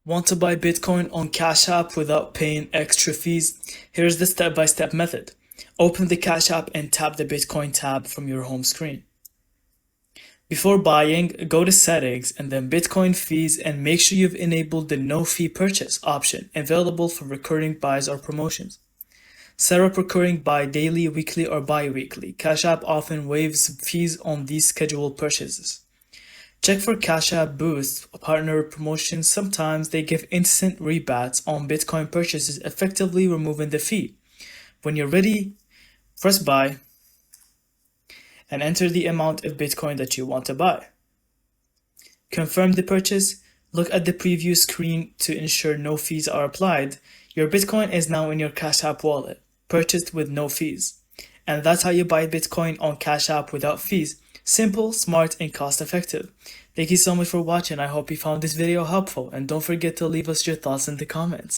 Want to buy Bitcoin on Cash App without paying extra fees? Here's the step-by-step method. Open the Cash App and tap the Bitcoin tab from your home screen. Before buying, go to Settings and then Bitcoin Fees and make sure you've enabled the No Fee Purchase option available for recurring buys or promotions. Set up recurring buy daily, weekly, or bi-weekly. Cash App often waives fees on these scheduled purchases. Check for Cash App Boost partner promotions. Sometimes they give instant rebates on Bitcoin purchases, effectively removing the fee. When you're ready, press buy and enter the amount of Bitcoin that you want to buy. Confirm the purchase. Look at the preview screen to ensure no fees are applied. Your Bitcoin is now in your Cash App wallet, purchased with no fees. And that's how you buy Bitcoin on Cash App without fees. Simple, smart, and cost-effective. Thank you so much for watching. I hope you found this video helpful, and don't forget to leave us your thoughts in the comments.